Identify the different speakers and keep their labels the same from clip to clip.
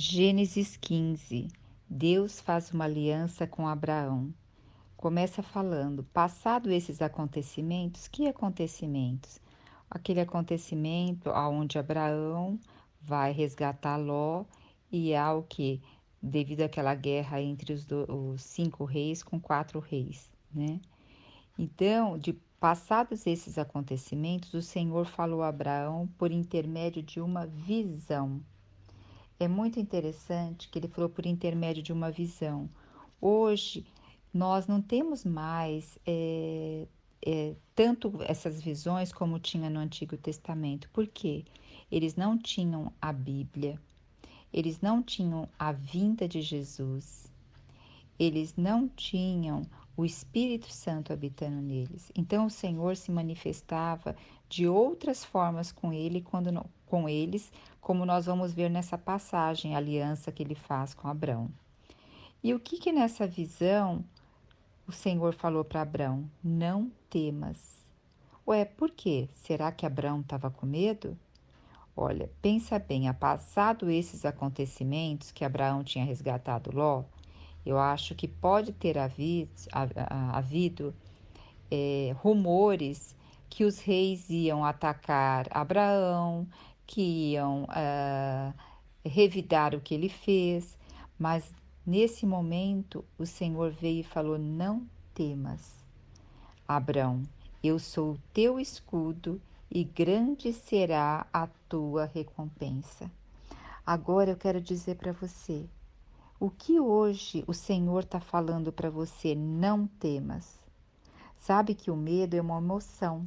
Speaker 1: Gênesis 15. Deus faz uma aliança com Abraão. Começa falando, passado esses acontecimentos, que acontecimentos? Aquele acontecimento aonde Abraão vai resgatar Ló e há o que? Devido àquela guerra entre os 5 reis com 4 reis, né? Então, de passados esses acontecimentos, o Senhor falou a Abraão por intermédio de uma visão. É muito interessante que ele falou por intermédio de uma visão. Hoje, nós não temos mais tanto essas visões como tinha no Antigo Testamento. Por quê? Eles não tinham a Bíblia, eles não tinham a vinda de Jesus, eles não tinham o Espírito Santo habitando neles. Então o Senhor se manifestava de outras formas com eles, como nós vamos ver nessa passagem, a aliança que ele faz com Abrão. E o que nessa visão o Senhor falou para Abrão? Não temas. Ué, por quê? Será que Abrão estava com medo? Olha, pensa bem, passado esses acontecimentos que Abraão tinha resgatado Ló, eu acho que pode ter havido rumores que os reis iam atacar Abraão, que iam revidar o que ele fez, mas nesse momento o Senhor veio e falou: Não temas, Abrão, eu sou o teu escudo e grande será a tua recompensa. Agora eu quero dizer para você, o que hoje o Senhor está falando para você? Não temas. Sabe que o medo é uma emoção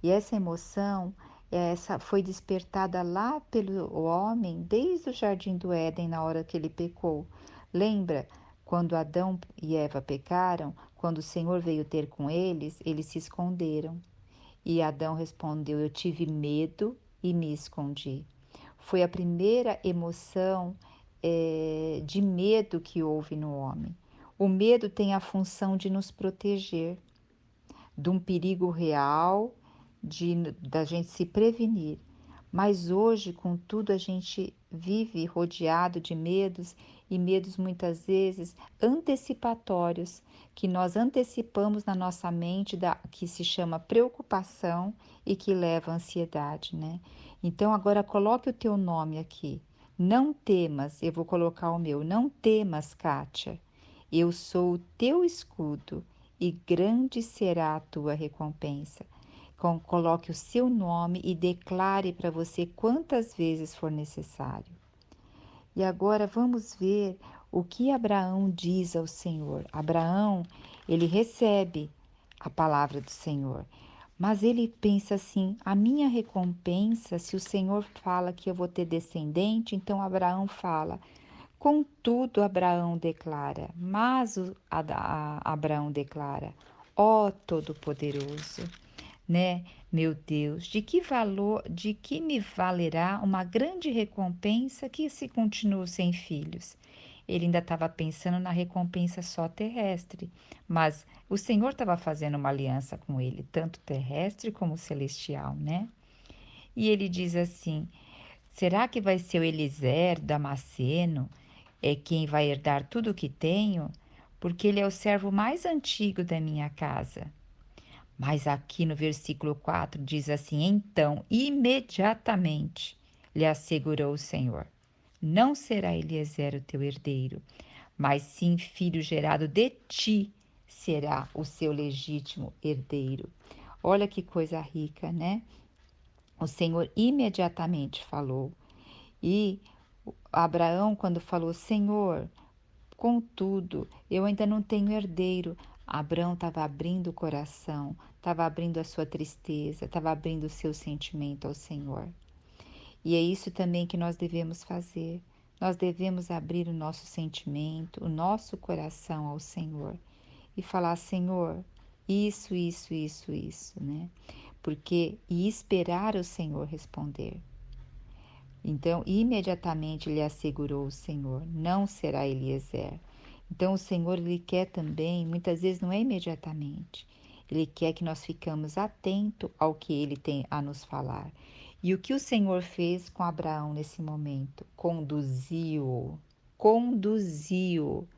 Speaker 1: e essa emoção essa foi despertada lá pelo homem desde o jardim do Éden na hora que ele pecou. Lembra quando Adão e Eva pecaram? Quando o Senhor veio ter com eles, eles se esconderam. E Adão respondeu: Eu tive medo e me escondi. Foi a primeira emoção de medo que houve no homem. O medo tem a função de nos proteger de um perigo real, da gente se prevenir. Mas hoje, contudo, a gente vive rodeado de medos e medos muitas vezes antecipatórios, que nós antecipamos na nossa mente, que se chama preocupação e que leva à ansiedade, né? Então agora coloque o teu nome aqui. Não temas, eu vou colocar o meu. Não temas, Kátia. Eu sou o teu escudo e grande será a tua recompensa. Coloque o seu nome e declare para você quantas vezes for necessário. E agora vamos ver o que Abraão diz ao Senhor. Abraão, ele recebe a palavra do Senhor, mas ele pensa assim: a minha recompensa, se o Senhor fala que eu vou ter descendente, então Abraão fala. Contudo, Abraão declara, Abraão declara, ó Todo-Poderoso, né? Meu Deus, de que me valerá uma grande recompensa que se continuo sem filhos? Ele ainda estava pensando na recompensa só terrestre, mas o Senhor estava fazendo uma aliança com ele, tanto terrestre como celestial, né? E ele diz assim: será que vai ser o Eliezer Damasceno quem vai herdar tudo o que tenho? Porque ele é o servo mais antigo da minha casa. Mas aqui no versículo 4 diz assim: então, imediatamente, lhe assegurou o Senhor: não será Eliezer o teu herdeiro, mas sim filho gerado de ti será o seu legítimo herdeiro. Olha que coisa rica, né? O Senhor imediatamente falou. E Abraão, quando falou: Senhor, contudo, eu ainda não tenho herdeiro. Abraão estava abrindo o coração, estava abrindo a sua tristeza, estava abrindo o seu sentimento ao Senhor. E é isso também que nós devemos fazer. Nós devemos abrir o nosso sentimento, o nosso coração ao Senhor e falar: Senhor, isso, né? E esperar o Senhor responder. Então, imediatamente lhe assegurou o Senhor: não será Eliezer. Então, o Senhor, ele quer também, muitas vezes não é imediatamente, ele quer que nós ficamos atentos ao que ele tem a nos falar. E o que o Senhor fez com Abraão nesse momento? Conduziu, conduziu.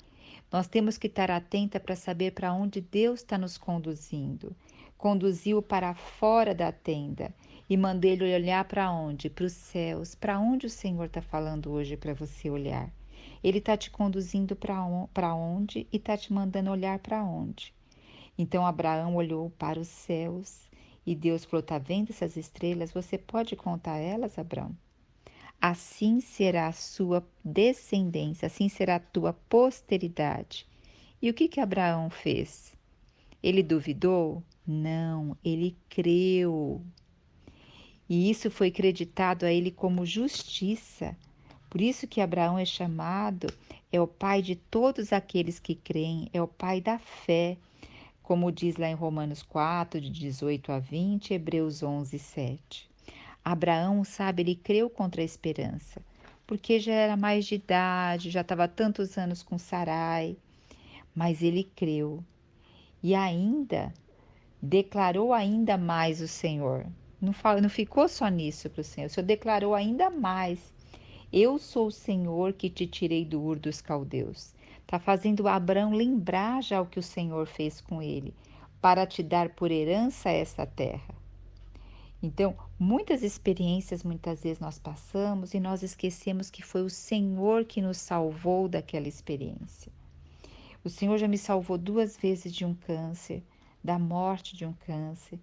Speaker 1: Nós temos que estar atenta para saber para onde Deus está nos conduzindo. Conduziu para fora da tenda e mandou ele olhar para onde? Para os céus. Para onde o Senhor está falando hoje para você olhar? Ele está te conduzindo para onde e está te mandando olhar para onde? Então Abraão olhou para os céus e Deus falou: está vendo essas estrelas? Você pode contar elas, Abraão? Assim será a sua descendência, assim será a tua posteridade. E o que Abraão fez? Ele duvidou? Não, ele creu. E isso foi creditado a ele como justiça. Por isso que Abraão é chamado, é o pai de todos aqueles que creem, é o pai da fé, como diz lá em Romanos 4, de 18 a 20, Hebreus 11, 7. Abraão, sabe, ele creu contra a esperança, porque já era mais de idade, já estava tantos anos com Sarai, mas ele creu e ainda declarou ainda mais o Senhor. Não ficou só nisso para o Senhor declarou ainda mais. Eu sou o Senhor que te tirei do Ur dos Caldeus. Está fazendo Abraão lembrar já o que o Senhor fez com ele, para te dar por herança essa terra. Então, muitas experiências, muitas vezes nós passamos e nós esquecemos que foi o Senhor que nos salvou daquela experiência. O Senhor já me salvou 2 vezes de um câncer, da morte de um câncer.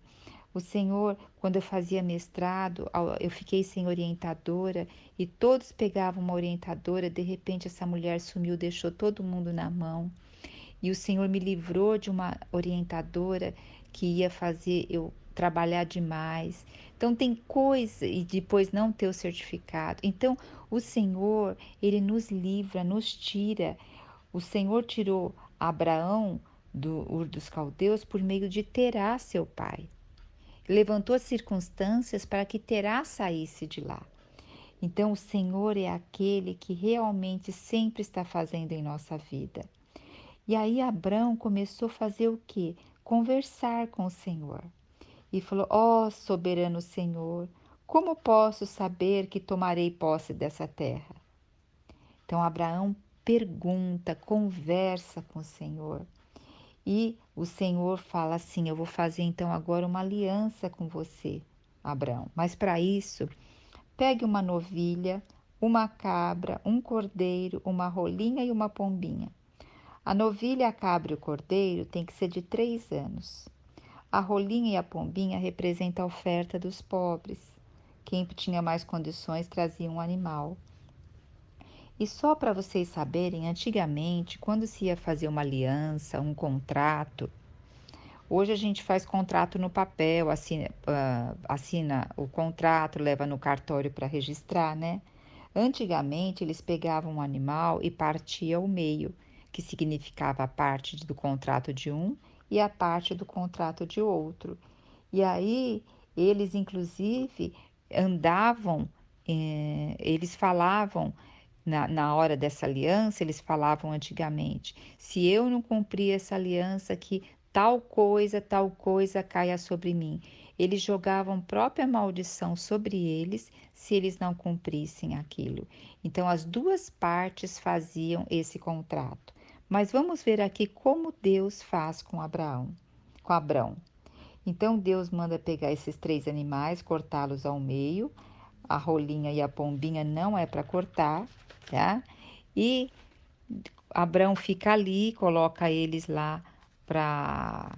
Speaker 1: O Senhor, quando eu fazia mestrado, eu fiquei sem orientadora e todos pegavam uma orientadora, de repente essa mulher sumiu, deixou todo mundo na mão. E o Senhor me livrou de uma orientadora que ia fazer eu trabalhar demais. Então tem coisa e depois não ter o certificado. Então o Senhor, ele nos livra, nos tira. O Senhor tirou Abraão do Ur dos Caldeus por meio de Terá, seu pai. Levantou as circunstâncias para que Terá saísse de lá. Então o Senhor é aquele que realmente sempre está fazendo em nossa vida. E aí Abraão começou a fazer o quê? Conversar com o Senhor. E falou: ó soberano Senhor, como posso saber que tomarei posse dessa terra? Então Abraão pergunta, conversa com o Senhor. E o Senhor fala assim: eu vou fazer então agora uma aliança com você, Abraão. Mas para isso, pegue uma novilha, uma cabra, um cordeiro, uma rolinha e uma pombinha. A novilha, a cabra e o cordeiro tem que ser de 3 anos. A rolinha e a pombinha representam a oferta dos pobres. Quem tinha mais condições trazia um animal. E só para vocês saberem, antigamente, quando se ia fazer uma aliança, um contrato, hoje a gente faz contrato no papel, assina o contrato, leva no cartório para registrar, né? Antigamente, eles pegavam um animal e partiam ao meio, que significava a parte do contrato de um e a parte do contrato de outro. E aí, eles inclusive andavam, eles falavam, na hora dessa aliança, eles falavam antigamente: se eu não cumprir essa aliança, que tal coisa caia sobre mim. Eles jogavam própria maldição sobre eles se eles não cumprissem aquilo. Então, as duas partes faziam esse contrato. Mas vamos ver aqui como Deus faz com Abrão. Então, Deus manda pegar esses 3 animais, cortá-los ao meio. A rolinha e a pombinha não é para cortar, tá? E Abrão fica ali, coloca eles lá para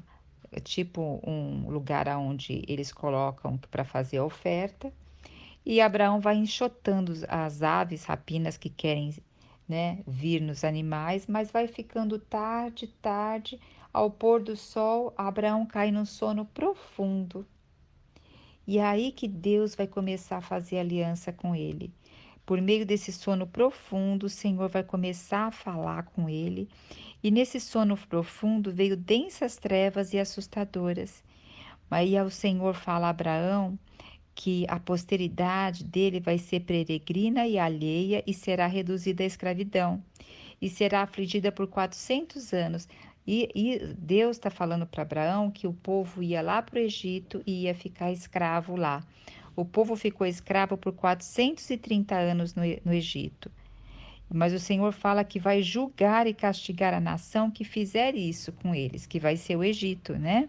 Speaker 1: tipo um lugar onde eles colocam para fazer a oferta. E Abraão vai enxotando as aves rapinas que querem, né, vir nos animais, mas vai ficando tarde, tarde. Ao pôr do sol, Abraão cai num sono profundo. E é aí que Deus vai começar a fazer aliança com ele. Por meio desse sono profundo, o Senhor vai começar a falar com ele. E nesse sono profundo veio densas trevas e assustadoras. Aí o Senhor fala a Abraão que a posteridade dele vai ser peregrina e alheia e será reduzida à escravidão. E será afligida por 400 anos. E Deus está falando para Abraão que o povo ia lá para o Egito e ia ficar escravo lá. O povo ficou escravo por 430 anos no Egito. Mas o Senhor fala que vai julgar e castigar a nação que fizer isso com eles, que vai ser o Egito, né?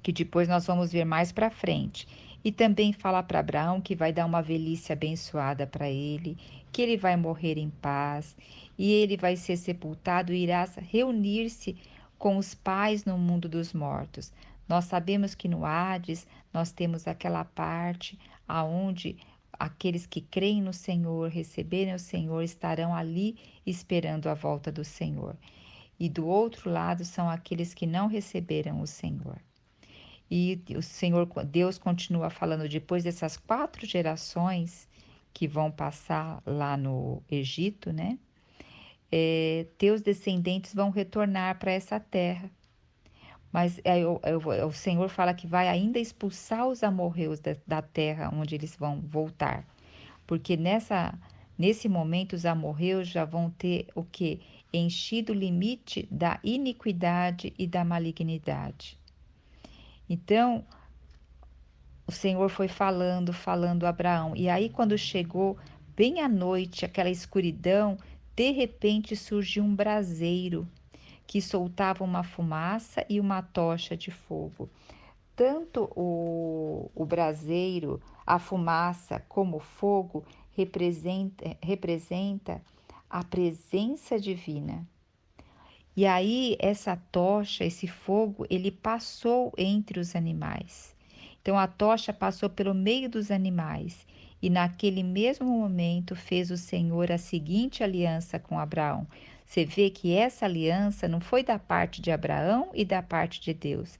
Speaker 1: Que depois nós vamos ver mais para frente. E também fala para Abraão que vai dar uma velhice abençoada para ele, que ele vai morrer em paz e ele vai ser sepultado e irá reunir-se com os pais no mundo dos mortos. Nós sabemos que no Hades nós temos aquela parte aonde aqueles que creem no Senhor, receberem o Senhor, estarão ali esperando a volta do Senhor. E do outro lado são aqueles que não receberam o Senhor. E o Senhor, Deus continua falando depois dessas 4 gerações que vão passar lá no Egito, né? Teus descendentes vão retornar para essa terra. Mas o Senhor fala que vai ainda expulsar os amorreus da terra onde eles vão voltar. Porque nesse momento os amorreus já vão ter o quê? Enchido o limite da iniquidade e da malignidade. Então, o Senhor foi falando a Abraão. E aí, quando chegou bem à noite, aquela escuridão, de repente surgiu um braseiro que soltava uma fumaça e uma tocha de fogo. Tanto o braseiro, a fumaça, como o fogo representa a presença divina. E aí, essa tocha, esse fogo, ele passou entre os animais. Então, a tocha passou pelo meio dos animais. E naquele mesmo momento fez o Senhor a seguinte aliança com Abraão. Você vê que essa aliança não foi da parte de Abraão e da parte de Deus.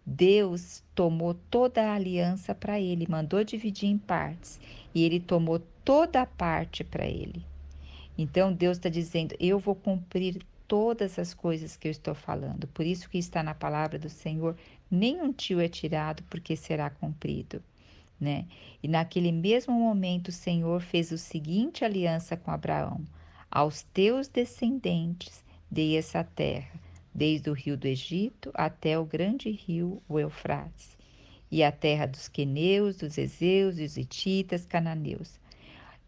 Speaker 1: Deus tomou toda a aliança para ele, mandou dividir em partes. E ele tomou toda a parte para ele. Então Deus está dizendo: eu vou cumprir todas as coisas que eu estou falando. Por isso que está na palavra do Senhor: nenhum tio é tirado, porque será cumprido, né? E naquele mesmo momento o Senhor fez o seguinte aliança com Abraão: aos teus descendentes dei essa terra, desde o rio do Egito até o grande rio, o Eufrates, e a terra dos queneus, dos hezeus, dos hititas, cananeus.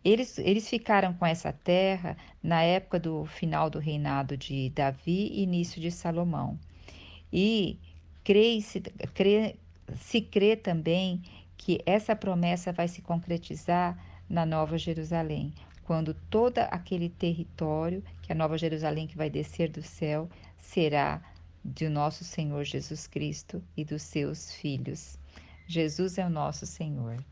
Speaker 1: Eles ficaram com essa terra na época do final do reinado de Davi e início de Salomão. E se crê também que essa promessa vai se concretizar na Nova Jerusalém, quando todo aquele território, que a Nova Jerusalém que vai descer do céu, será de nosso Senhor Jesus Cristo e dos seus filhos. Jesus é o nosso Senhor.